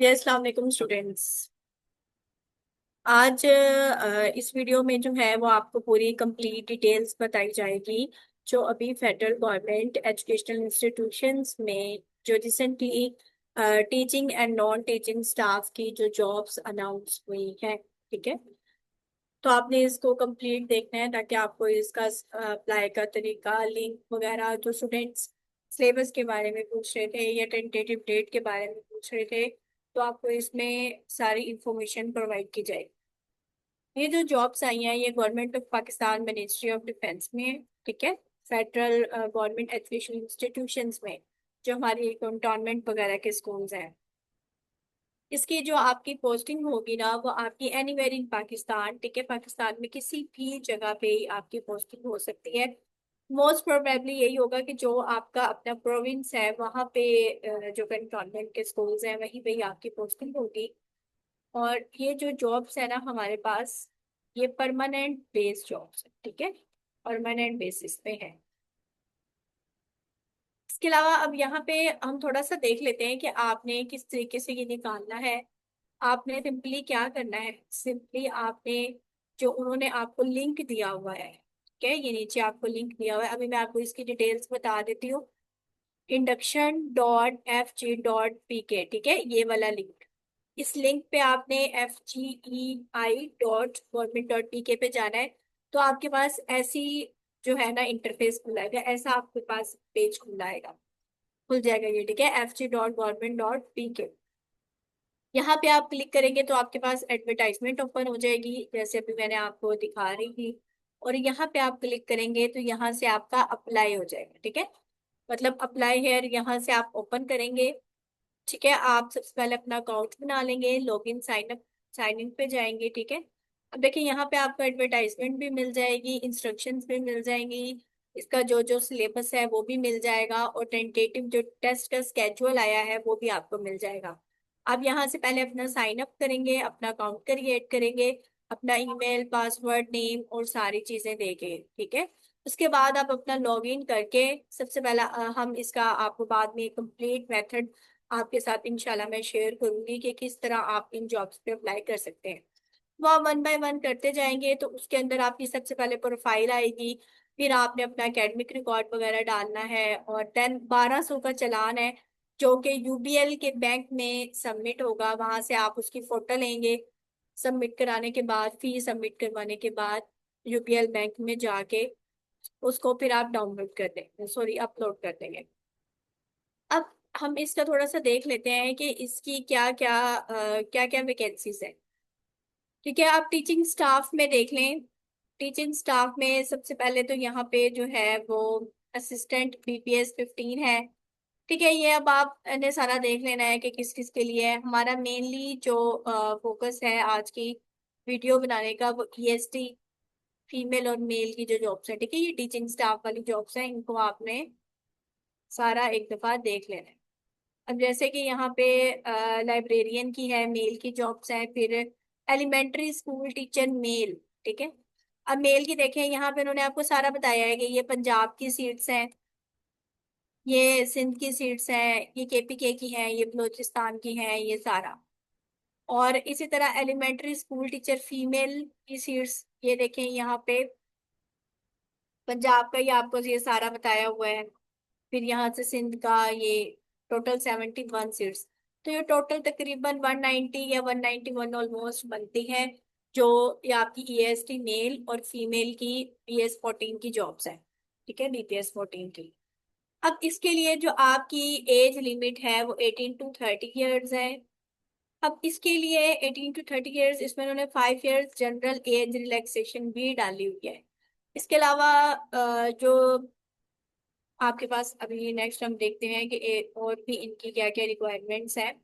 जी अस्सलाम वालेकुम स्टूडेंट्स। आज इस वीडियो में जो है वो आपको पूरी कंप्लीट डिटेल्स बताई जाएगी जो अभी फेडरल गवर्नमेंट एजुकेशनल इंस्टीट्यूशंस में जो recently teaching and non teaching staff की जो जॉब्स अनाउंस हुई हैं। ठीक है, तो आपने इसको कंप्लीट देखना है ताकि आपको इसका अप्लाई का तरीका, लिंक वगैरह, जो स्टूडेंट्स सिलेबस के बारे में पूछ रहे थे या टेंटेटिव डेट के बारे में पूछ रहे थे, तो आपको इसमें सारी इंफॉर्मेशन प्रोवाइड की जाएगी। ये जो जॉब्स आई हैं ये government of Pakistan ministry of defence में है। ठीक है, फेडरल गवर्नमेंट एजुकेशन इंस्टीट्यूशंस में जो हमारी कंटोनमेंट वगैरह के स्कूल्स हैं, इसकी जो आपकी पोस्टिंग होगी ना वो आपकी एनीवेयर इन पाकिस्तान। ठीक है, पाकिस्तान में किसी भी जगह पे ही आपकी पोस्टिंग हो सकती है। मोस्ट प्रोबेबली यही होगा कि जो आपका अपना प्रोविंस है वहाँ पे जो कंटोनमेंट के स्कूल्स हैं वहीं पे ही आपकी पोस्टिंग होगी। और ये जो जॉब्स है ना हमारे पास, ये परमानेंट बेस्ड जॉब्स है। ठीक है, परमानेंट बेसिस पे है। इसके अलावा अब यहाँ पे हम थोड़ा सा देख लेते हैं कि आपने किस तरीके से ये निकालना है। आपने सिंपली क्या करना है, सिंपली आपने जो उन्होंने आपको लिंक दिया हुआ है, ठीक है, ये नीचे आपको लिंक दिया हुआ है, अभी मैं आपको इसकी डिटेल्स बता देती हूँ। induction.fg.pk, ठीक है, ये वाला लिंक। इस लिंक पे आपने fgei.government.pk पे जाना है। तो आपके पास ऐसी जो है ना इंटरफेस खुला है, ऐसा आपके पास पेज खुला आएगा, खुल जाएगा ये। ठीक है, fg.government.pk, यहाँ पे आप क्लिक करेंगे तो आपके पास एडवर्टाइजमेंट ओपन हो जाएगी जैसे अभी मैंने आपको दिखा रही थी। और यहाँ पे आप क्लिक करेंगे तो यहाँ से आपका अप्लाई हो जाएगा। ठीक है, मतलब अप्लाई हेयर यहाँ से आप ओपन करेंगे। ठीक है, आप सबसे पहले अपना अकाउंट बना लेंगे, login sign up, sign in पे जाएंगे। ठीक है, अब देखिए यहाँ पे आपको एडवर्टाइजमेंट भी मिल जाएगी, इंस्ट्रक्शंस भी मिल जाएंगी, इसका जो जो सिलेबस है वो भी मिल जाएगा, और टेंटेटिव जो टेस्ट का स्केड्यूल आया है वो भी आपको मिल जाएगा। आप यहाँ से पहले अपना साइन अप करेंगे, अपना अकाउंट क्रिएट करेंगे, अपना ईमेल, पासवर्ड, नेम और सारी चीजें देके। ठीक है, उसके बाद आप अपना लॉगिन करके, सबसे पहला हम इसका आपको बाद में कंप्लीट मेथड आपके साथ इंशाल्लाह मैं शेयर करूंगी कि किस तरह आप इन जॉब्स पे अप्लाई कर सकते हैं। वो आप वन बाय वन करते जाएंगे तो उसके अंदर आपकी सबसे पहले प्रोफाइल आएगी, फिर आपने अपना एकेडमिक रिकॉर्ड वगैरह डालना है, और देन 1200 का चालान है जो कि यूबीएल के बैंक में सबमिट होगा, वहां से आप उसकी फोटो लेंगे। सबमिट कराने के बाद, फी सबमिट करवाने के बाद यूबीएल बैंक में जाके उसको फिर आप डाउनलोड कर देंगे, सॉरी अपलोड कर देंगे। अब हम इसका थोड़ा सा देख लेते हैं कि इसकी क्या क्या वैकेंसीज है। ठीक है, आप टीचिंग स्टाफ में देख लें। टीचिंग स्टाफ में सबसे पहले तो यहाँ पे जो है वो असिस्टेंट बीपीएस 15 है। ठीक है, ये अब आपने सारा देख लेना है कि किस किस के लिए है। हमारा मेनली जो फोकस है आज की वीडियो बनाने का वो ईएसटी फीमेल और मेल की जो जॉब्स है। ठीक है, ये टीचिंग स्टाफ वाली जॉब्स है, इनको आपने सारा एक दफा देख लेना है। अब जैसे कि यहाँ पे लाइब्रेरियन की है, मेल की जॉब्स हैं, फिर एलिमेंट्री स्कूल टीचर मेल। ठीक है, अब मेल की देखें, यहाँ पे उन्होंने आपको सारा बताया है कि ये पंजाब की सीट्स हैं, ये सिंध की सीट्स हैं, ये केपीके की हैं, ये बलूचिस्तान की हैं, ये सारा। और इसी तरह एलिमेंट्री स्कूल टीचर फीमेल की सीट्स ये देखें, यहाँ पे पंजाब का ये आपको ये सारा बताया हुआ है। फिर यहाँ से सिंध का ये टोटल 71 सीट्स। तो ये टोटल तकरीबन 190 या 191 ऑलमोस्ट बनती है, जो ये आपकी ईएसटी मेल और फीमेल की बीएस 14 की जॉब्स है। ठीक है, बीपीएस 14 की। अब इसके लिए जो आपकी एज लिमिट है वो 18 to 30 ईयर्स है। अब इसके लिए 18 to 30 ईयर्स, इसमें उन्होंने 5 ईयर्स जनरल एज रिलैक्सेशन भी डाली हुई है। इसके अलावा जो आपके पास अभी नेक्स्ट हम देखते हैं कि और भी इनकी क्या क्या रिक्वायरमेंट्स हैं।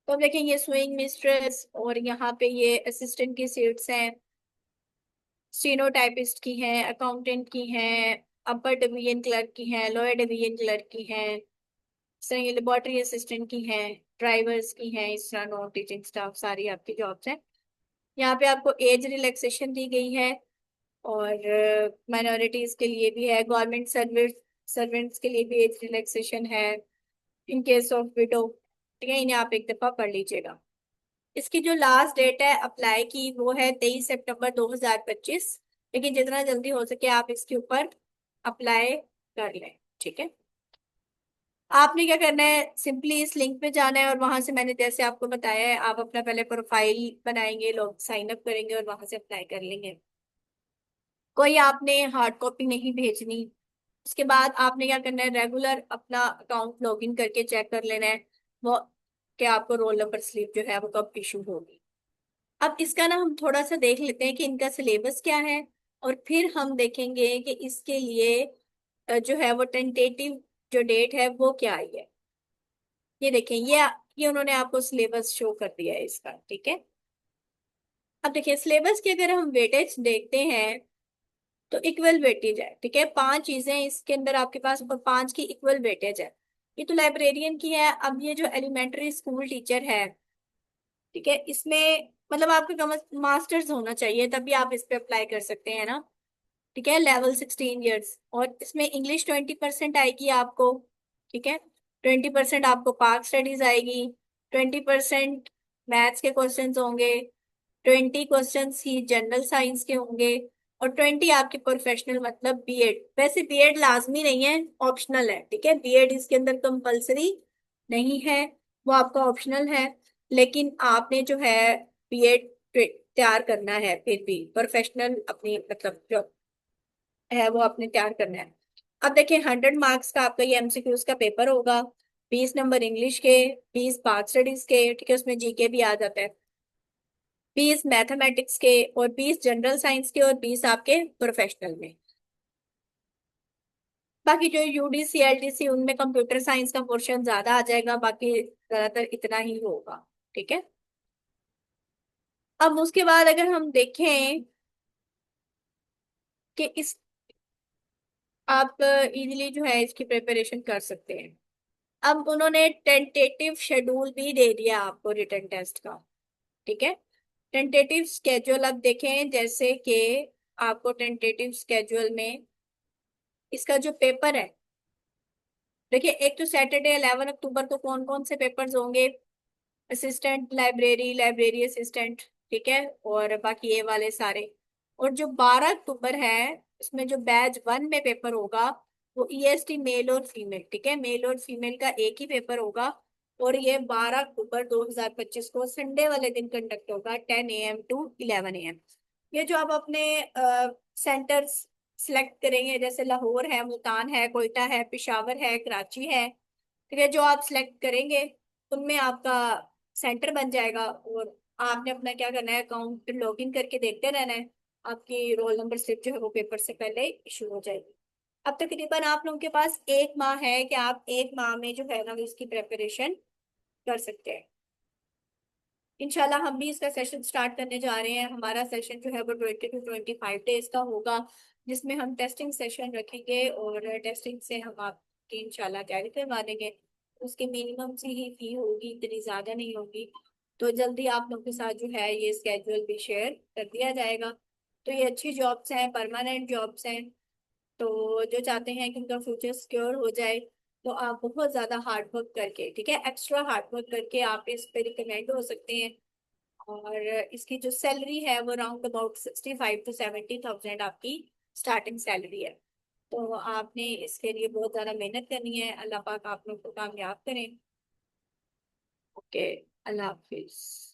तो अब देखें, ये स्विंग मिस्ट्रेस, और यहाँ पे ये असिस्टेंट की सीट्स हैं, स्टेनोटाइपिस्ट की हैं, अकाउंटेंट की हैं, अपर डिवीजन क्लर्क की हैं, लोअर डिवीजन क्लर्क की हैं, इस तरह ये लेबोरेटरी असिस्टेंट की हैं, ड्राइवर्स की हैं, इस तरह नॉन टीचिंग स्टाफ सारी आपकी जॉब्स हैं। यहाँ पे आपको एज रिलैक्सेशन दी गई है, और माइनॉरिटीज के लिए भी है, गवर्नमेंट सर्विस सर्वेंट्स के लिए भी एज रिलैक्सेशन है इन केस ऑफ विडो। ठीक है, इन्हें आप एक दफा पढ़ लीजिएगा। इसकी जो लास्ट डेट है अप्लाई की वो है 23 सितंबर 2025। लेकिन जितना जल्दी हो सके आप इसके ऊपर अप्लाई कर लें। ठीक है, आपने क्या करना है, सिंपली इस लिंक पे जाना है और वहां से मैंने जैसे आपको बताया है आप अपना पहले प्रोफाइल बनाएंगे, लोग साइन अप करेंगे और वहां से अप्लाई कर लेंगे। कोई आपने हार्ड कॉपी नहीं भेजनी। उसके बाद आपने क्या करना है, रेगुलर अपना अकाउंट लॉगिन करके चेक कर लेना है वो कि आपको रोल नंबर स्लिप जो है वो कब इशू होगी। अब इसका ना हम थोड़ा सा देख लेते हैं कि इनका सिलेबस क्या है, और फिर हम देखेंगे कि इसके लिए जो है वो टेंटेटिव जो डेट है वो क्या आई है। ये देखें, ये उन्होंने आपको सिलेबस शो कर दिया है इसका। ठीक है, अब देखिए सिलेबस की अगर हम वेटेज देखते हैं तो इक्वल वेटेज है। ठीक है, 5 चीजें इसके अंदर आपके पास और 5 की इक्वल वेटेज है। ये तो लाइब्रेरियन की है। अब ये जो एलिमेंट्री स्कूल टीचर है, ठीक है, इसमें मतलब आपका मास्टर्स होना चाहिए तभी आप इस पे अप्लाई कर सकते हैं ना। ठीक है, लेवल 16 ईयर्स, और इसमें इंग्लिश 20% आएगी आपको। ठीक है, 20% आपको पार्क स्टडीज आएगी, 20% मैथ्स के क्वेश्चंस होंगे, 20 क्वेश्चंस ही जनरल साइंस के होंगे, और 20 आपके प्रोफेशनल मतलब बीएड। वैसे बीएड लाजमी नहीं है, ऑप्शनल है। ठीक है, बीएड इसके अंदर कंपलसरी नहीं है, वो आपका ऑप्शनल है। लेकिन आपने जो है बीएड तैयार करना है, फिर भी प्रोफेशनल अपनी मतलब जो है वो आपने तैयार करना है। अब देखिए 100 मार्क्स का आपका ये एमसीक्यूज का पेपर होगा। 20 नंबर इंग्लिश के, 20 पार्ट स्टडीज के, ठीक है, उसमें जीके भी आ जाता है, 20 मैथमेटिक्स के, और 20 जनरल साइंस के, और 20 आपके प्रोफेशनल में। बाकी जो यूडीसी एलडीसी उनमें कंप्यूटर साइंस का पोर्शन ज्यादा आ जाएगा, बाकी ज्यादातर इतना ही होगा। ठीक है, अब उसके बाद अगर हम देखें कि इस आप इजीली जो है इसकी प्रिपरेशन कर सकते हैं। अब उन्होंने टेंटेटिव शेड्यूल भी दे दिया आपको रिटन टेस्ट का। ठीक है, टेंटेटिव स्केड्यूल अब देखें, जैसे कि आपको टेंटेटिव स्केड्यूल में इसका जो पेपर है, देखिए एक तो सैटरडे 11 अक्टूबर को कौन कौन से पेपर्स होंगे, असिस्टेंट लाइब्रेरी, लाइब्रेरी असिस्टेंट, ठीक है, और बाकी ये वाले सारे। और जो 12 अक्टूबर है उसमें जो बैच 1 में पेपर होगा वो ईएसटी मेल और फीमेल। ठीक है, मेल और फीमेल का एक ही पेपर होगा, और ये 12 अक्टूबर 2025 को संडे वाले दिन कंडक्ट होगा 10 AM to 11 AM। ये जो आप अपने सेंटर्स सिलेक्ट करेंगे, जैसे लाहौर है, मुल्तान है, कोयटा है, पेशावर है, कराची है, ठीक है, जो आप सिलेक्ट करेंगे उनमें आपका सेंटर बन जाएगा। और आपने अपना क्या करना है, अकाउंट लॉगिन करके देखते रहना है, आपकी रोल नंबर स्लिप जो है वो पेपर से पहले इशू हो जाएगी। अब तकरीबन आप लोगों के पास 1 माह है कि आप 1 माह में जो है ना वो इसकी प्रेपरेशन कर सकते हैं। इंशाल्लाह हम भी इसका सेशन स्टार्ट करने जा रहे हैं। हमारा सेशन जो है वो 20 to 25 डेज का होगा, जिसमें हम टेस्टिंग सेशन रखेंगे, और टेस्टिंग से हम आपकी इंशाल्लाह तैयारी करवा देंगे। उसकी मिनिमम सी ही फी होगी, इतनी ज़्यादा नहीं होगी। तो जल्दी आप लोग के साथ जो है ये स्केड्यूल भी शेयर कर दिया जाएगा। तो ये अच्छी जॉब्स हैं, परमानेंट जॉब्स हैं। तो जो चाहते हैं कि उनका फ्यूचर सिक्योर हो जाए, तो आप बहुत ज्यादा हार्ड वर्क करके, ठीक है, एक्स्ट्रा हार्ड वर्क करके आप इस पे रिकमेंड हो सकते हैं। और इसकी जो सैलरी है वो अराउंड अबाउट 65 to 70 थाउजेंड आपकी स्टार्टिंग सैलरी है। तो आपने इसके लिए बहुत ज्यादा मेहनत करनी है। अल्लाह पाक आप लोग को कामयाब करें। ओके, अल्लाह हाफिज।